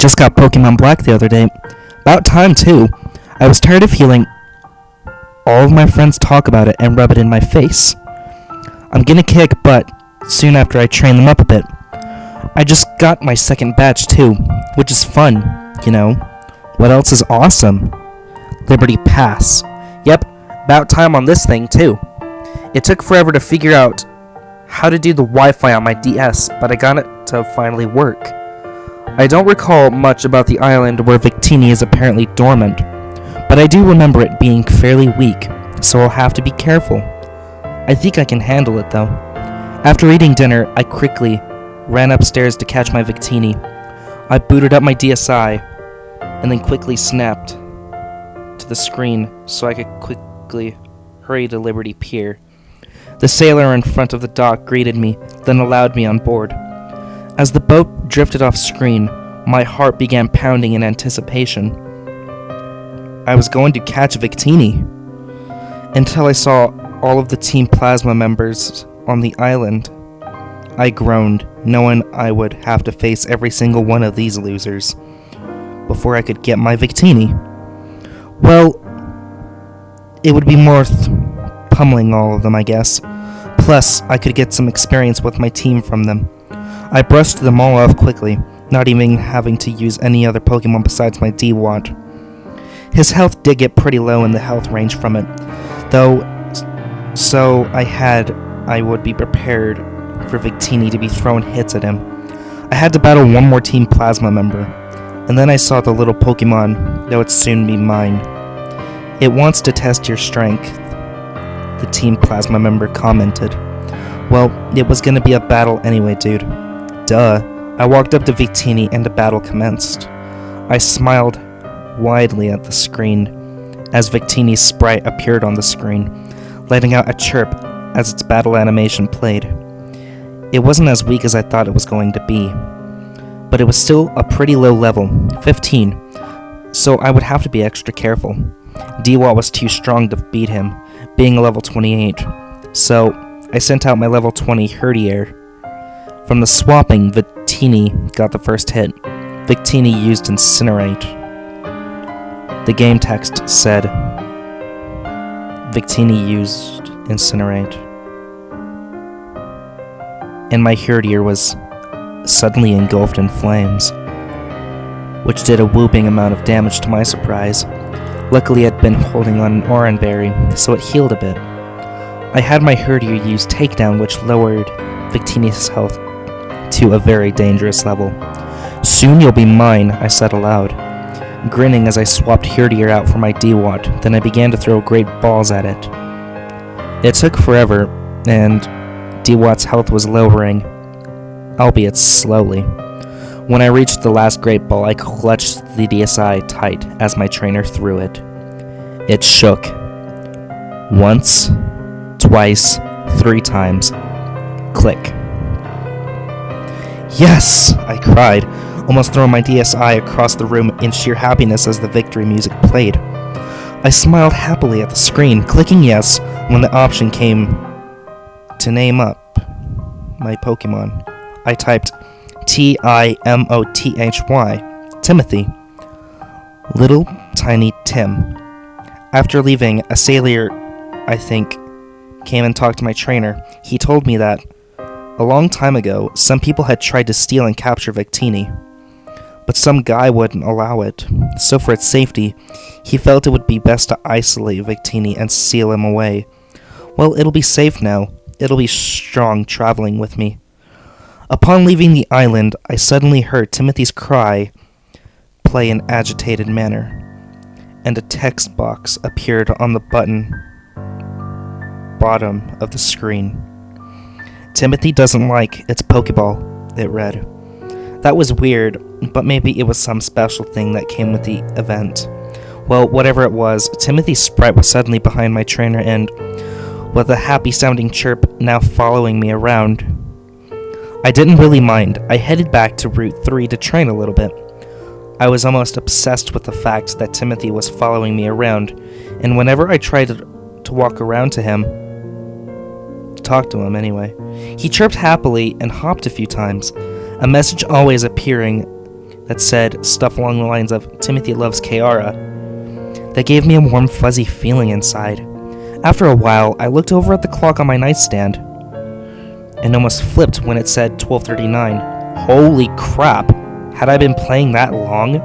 just got Pokemon Black the other day. About time, too. I was tired of hearing all of my friends talk about it and rub it in my face. I'm gonna kick butt soon after I train them up a bit. I just got my second batch, too, which is fun, you know. What else is awesome? Liberty Pass. Yep, about time on this thing, too. It took forever to figure out how to do the Wi-Fi on my DS, but I got it to finally work. I don't recall much about the island where Victini is apparently dormant, but I do remember it being fairly weak, so I'll have to be careful. I think I can handle it, though. After eating dinner, I quickly ran upstairs to catch my Victini. I booted up my DSi, and then quickly snapped to the screen so I could quickly hurry to Liberty Pier. The sailor in front of the dock greeted me, then allowed me on board. As the boat drifted off screen, my heart began pounding in anticipation. I was going to catch Victini, until I saw all of the Team Plasma members on the island. I groaned, knowing I would have to face every single one of these losers before I could get my Victini. Well, it would be worth pummeling all of them, I guess. Plus, I could get some experience with my team from them. I brushed them all off quickly, not even having to use any other Pokemon besides my D-Watt. His health did get pretty low in the health range from it, though, so I would be prepared for Victini to be throwing hits at him. I had to battle one more Team Plasma member, and then I saw the little Pokemon that would soon be mine. It wants to test your strength, the Team Plasma member commented. Well, it was gonna be a battle anyway, dude. Duh. I walked up to Victini and the battle commenced. I smiled widely at the screen as Victini's sprite appeared on the screen, letting out a chirp as its battle animation played. It wasn't as weak as I thought it was going to be, but it was still a pretty low level, 15, so I would have to be extra careful. D-Watt was too strong to beat him, being a level 28, so I sent out my level 20 Herdier. From the swapping, Victini got the first hit. Victini used Incinerate. The game text said, Victini used Incinerate. And my Herdier was suddenly engulfed in flames, which did a whooping amount of damage to my surprise. Luckily, I'd been holding on an Oranberry, so it healed a bit. I had my Herdier use Takedown, which lowered Victini's health to a very dangerous level. Soon you'll be mine, I said aloud, grinning as I swapped Herdier out for my D-Watt. Then I began to throw great balls at it. It took forever, and D-Watt's health was lowering, albeit slowly. When I reached the last great ball, I clutched the DSi tight as my trainer threw it. It shook. Once, twice, 3 times. Click. Yes! I cried, almost throwing my DSi across the room in sheer happiness as the victory music played. I smiled happily at the screen, clicking yes when the option came to name up my Pokemon. I typed Timothy, Timothy. Little tiny Tim. After leaving, a sailor, I think, came and talked to my trainer. He told me that a long time ago, some people had tried to steal and capture Victini, but some guy wouldn't allow it. So for its safety, he felt it would be best to isolate Victini and seal him away. Well, it'll be safe now. It'll be strong traveling with me. Upon leaving the island, I suddenly heard Timothy's cry play in agitated manner, and a text box appeared on the bottom of the screen. Timothy doesn't like its Pokeball, it read. That was weird, but maybe it was some special thing that came with the event. Well, whatever it was, Timothy's sprite was suddenly behind my trainer and, with a happy-sounding chirp, now following me around. I didn't really mind. I headed back to Route 3 to train a little bit. I was almost obsessed with the fact that Timothy was following me around, and whenever I tried to walk around to him, to talk to him anyway, he chirped happily and hopped a few times, a message always appearing that said stuff along the lines of Timothy loves Kiara. That gave me a warm, fuzzy feeling inside. After a while, I looked over at the clock on my nightstand and almost flipped when it said 12:39. Holy crap! Had I been playing that long?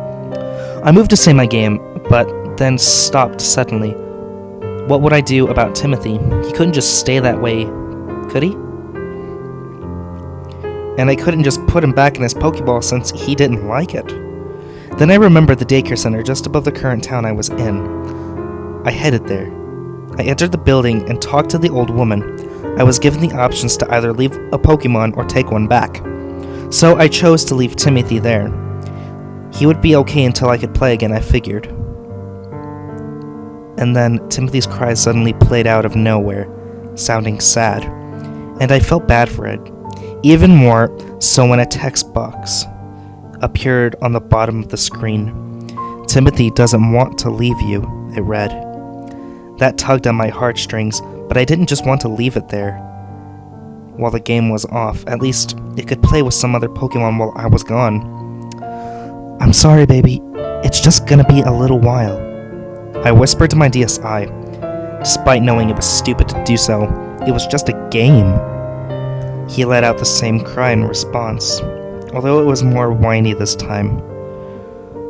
I moved to save my game, but then stopped suddenly. What would I do about Timothy? He couldn't just stay that way, could he? And I couldn't just put him back in his Pokeball since he didn't like it. Then I remembered the daycare center just above the current town I was in. I headed there. I entered the building and talked to the old woman. I was given the options to either leave a Pokemon or take one back. So I chose to leave Timothy there. He would be okay until I could play again, I figured. And then Timothy's cry suddenly played out of nowhere, sounding sad. And I felt bad for it. Even more so when a text box appeared on the bottom of the screen. Timothy doesn't want to leave you, it read. That tugged on my heartstrings, but I didn't just want to leave it there. While the game was off, at least it could play with some other Pokemon while I was gone. I'm sorry, baby. It's just gonna be a little while. I whispered to my DSi. Despite knowing it was stupid to do so, it was just a game. He let out the same cry in response, although it was more whiny this time.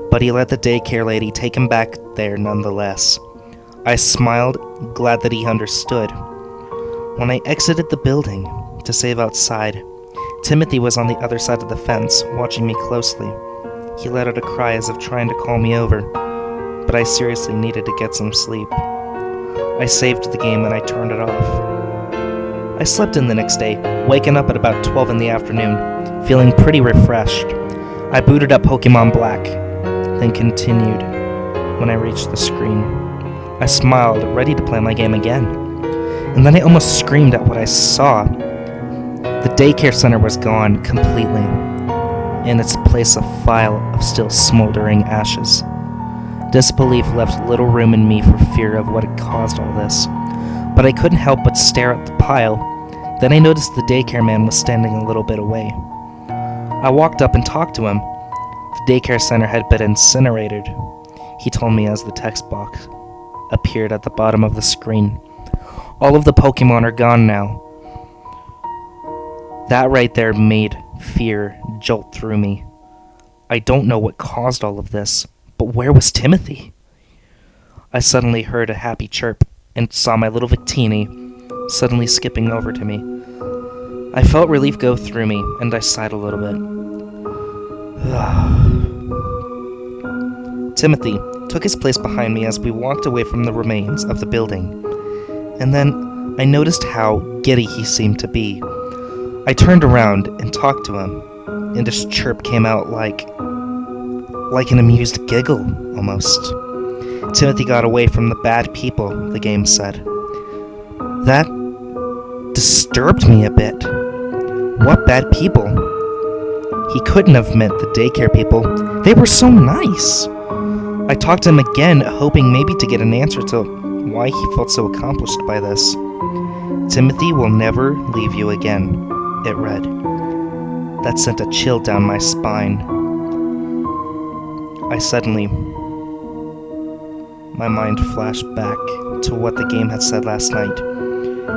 But he let the daycare lady take him back there nonetheless. I smiled, glad that he understood. When I exited the building to save outside, Timothy was on the other side of the fence, watching me closely. He let out a cry as if trying to call me over, but I seriously needed to get some sleep. I saved the game and I turned it off. I slept in the next day, waking up at about 12 in the afternoon, feeling pretty refreshed. I booted up Pokémon Black, then continued. When I reached the screen, I smiled, ready to play my game again. And then I almost screamed at what I saw. The daycare center was gone completely. In its place, a pile of still smoldering ashes. Disbelief left little room in me for fear of what had caused all this. But I couldn't help but stare at the pile. Then I noticed the daycare man was standing a little bit away. I walked up and talked to him. The daycare center had been incinerated, he told me as the text box appeared at the bottom of the screen. All of the Pokemon are gone now. That right there made fear jolt through me. I don't know what caused all of this, but where was Timothy? I suddenly heard a happy chirp and saw my little Victini suddenly skipping over to me. I felt relief go through me, and I sighed a little bit. Timothy took his place behind me as we walked away from the remains of the building. And then I noticed how giddy he seemed to be. I turned around and talked to him, and his chirp came out like an amused giggle, almost. Timothy got away from the bad people, the game said. That disturbed me a bit. What bad people? He couldn't have meant the daycare people. They were so nice. I talked to him again, hoping maybe to get an answer to why he felt so accomplished by this. Timothy will never leave you again, it read. That sent a chill down my spine. My mind flashed back to what the game had said last night.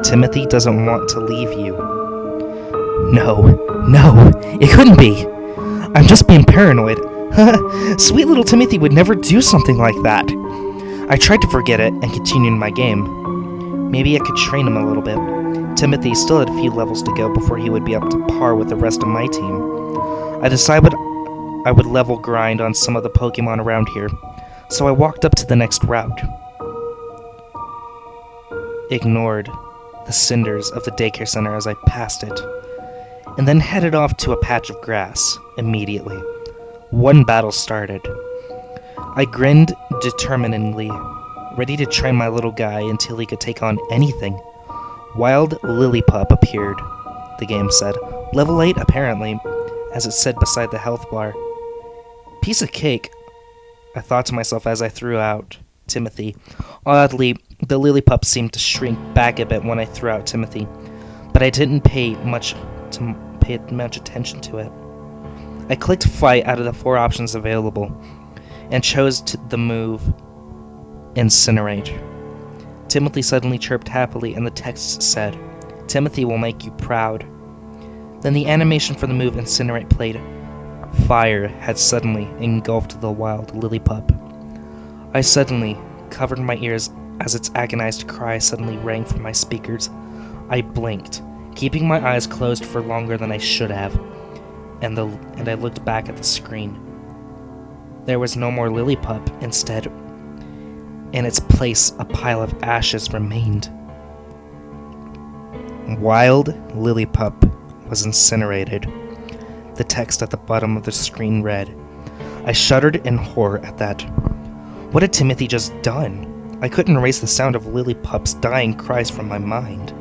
Timothy doesn't want to leave you. No, it couldn't be. I'm just being paranoid. Sweet little Timothy would never do something like that. I tried to forget it and continued my game. Maybe I could train him a little bit. Timothy still had a few levels to go before he would be up to par with the rest of my team. I decided I would level grind on some of the Pokemon around here, so I walked up to the next route. Ignored the cinders of the daycare center as I passed it, and then headed off to a patch of grass immediately. One battle started. I grinned determinedly, ready to train my little guy until he could take on anything. Wild Lillipup appeared, the game said. Level 8, apparently, as it said beside the health bar. Piece of cake, I thought to myself as I threw out Timothy. Oddly, the Lillipup seemed to shrink back a bit when I threw out Timothy, but I didn't pay much attention to it. I clicked fight out of the 4 options available and chose the move Incinerate. Timothy suddenly chirped happily and the text said, "Timothy will make you proud." Then the animation for the move Incinerate played. Fire had suddenly engulfed the wild Lillipup. I suddenly covered my ears as its agonized cry suddenly rang from my speakers. I blinked, keeping my eyes closed for longer than I should have, and I looked back at the screen. There was no more Lillipup. Instead, in its place, a pile of ashes remained. Wild Lillipup was incinerated. The text at the bottom of the screen read. I shuddered in horror at that. What had Timothy just done? I couldn't erase the sound of Lillipup's dying cries from my mind.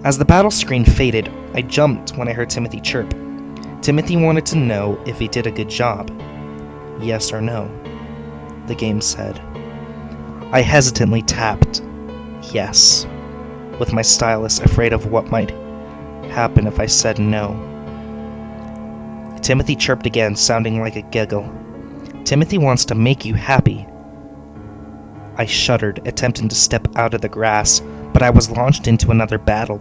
As the battle screen faded, I jumped when I heard Timothy chirp. Timothy wanted to know if he did a good job. Yes or no, the game said. I hesitantly tapped yes, with my stylus afraid of what might happen if I said no. Timothy chirped again, sounding like a giggle. Timothy wants to make you happy. I shuddered, attempting to step out of the grass, but I was launched into another battle.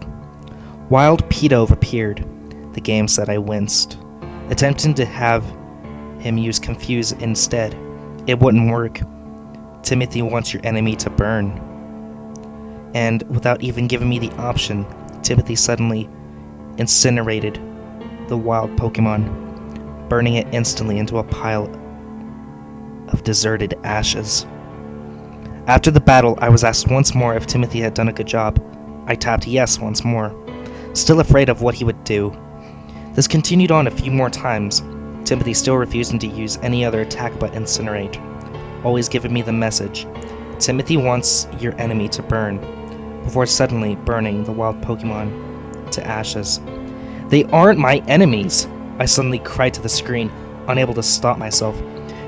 Wild Pedove appeared. The game said. I winced, attempting to have him use Confuse instead. It wouldn't work. Timothy wants your enemy to burn. And without even giving me the option, Timothy suddenly incinerated the wild Pokémon, burning it instantly into a pile of deserted ashes. After the battle, I was asked once more if Timothy had done a good job. I tapped yes once more, still afraid of what he would do. This continued on a few more times, Timothy still refusing to use any other attack but Incinerate, always giving me the message, Timothy wants your enemy to burn, before suddenly burning the wild Pokémon to ashes. They aren't my enemies, I suddenly cried to the screen, unable to stop myself.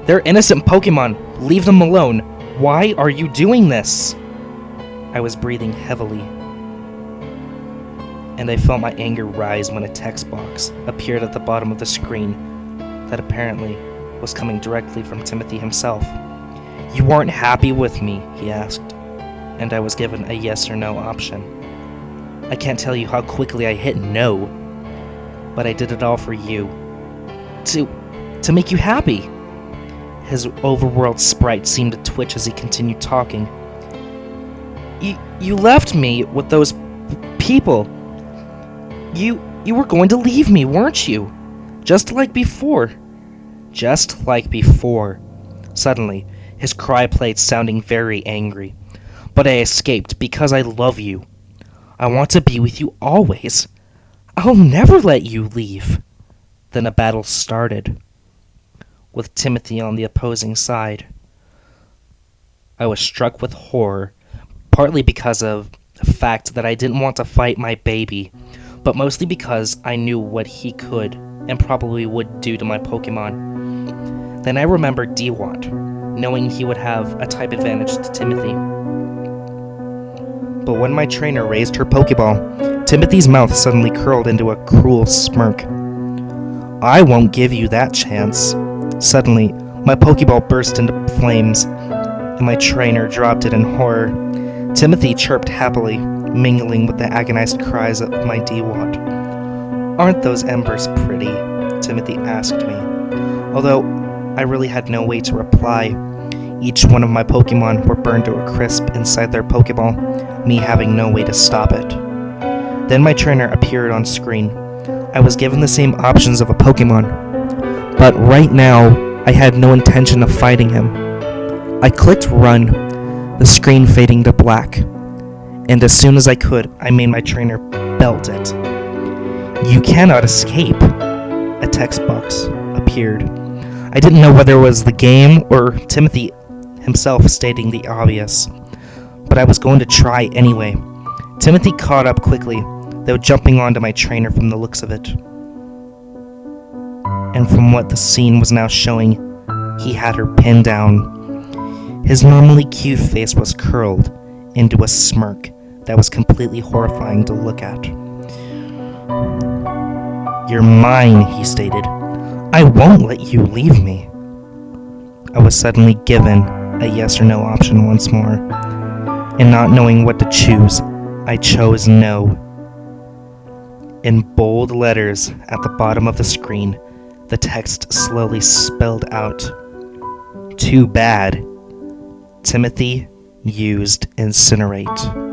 They're innocent Pokémon, leave them alone. Why are you doing this? I was breathing heavily, and I felt my anger rise when a text box appeared at the bottom of the screen that apparently was coming directly from Timothy himself. You aren't happy with me, he asked, and I was given a yes or no option. I can't tell you how quickly I hit no, but I did it all for you. To make you happy. His overworld sprite seemed to twitch as he continued talking. You left me with those people. You were going to leave me, weren't you? Just like before. Just like before. Suddenly, his cry played, sounding very angry. But I escaped because I love you. I want to be with you always. I'll never let you leave. Then a battle started, with Timothy on the opposing side. I was struck with horror, partly because of the fact that I didn't want to fight my baby, but mostly because I knew what he could and probably would do to my Pokemon. Then I remembered Dewott, knowing he would have a type advantage to Timothy. But when my trainer raised her Pokeball, Timothy's mouth suddenly curled into a cruel smirk. I won't give you that chance. Suddenly, my Pokeball burst into flames, and my trainer dropped it in horror. Timothy chirped happily, mingling with the agonized cries of my Dewott. Aren't those embers pretty? Timothy asked me, although I really had no way to reply. Each one of my Pokemon were burned to a crisp inside their Pokeball, me having no way to stop it. Then my trainer appeared on screen. I was given the same options of a Pokemon, but right now, I had no intention of fighting him. I clicked run, the screen fading to black, and as soon as I could, I made my trainer belt it. You cannot escape. A text box appeared. I didn't know whether it was the game or Timothy himself stating the obvious, but I was going to try anyway. Timothy caught up quickly, though jumping onto my trainer from the looks of it. And from what the scene was now showing, he had her pinned down. His normally cute face was curled into a smirk that was completely horrifying to look at. You're mine, he stated. I won't let you leave me. I was suddenly given a yes or no option once more, and not knowing what to choose, I chose no. In bold letters at the bottom of the screen, the text slowly spelled out, "Too bad. Timothy used Incinerate."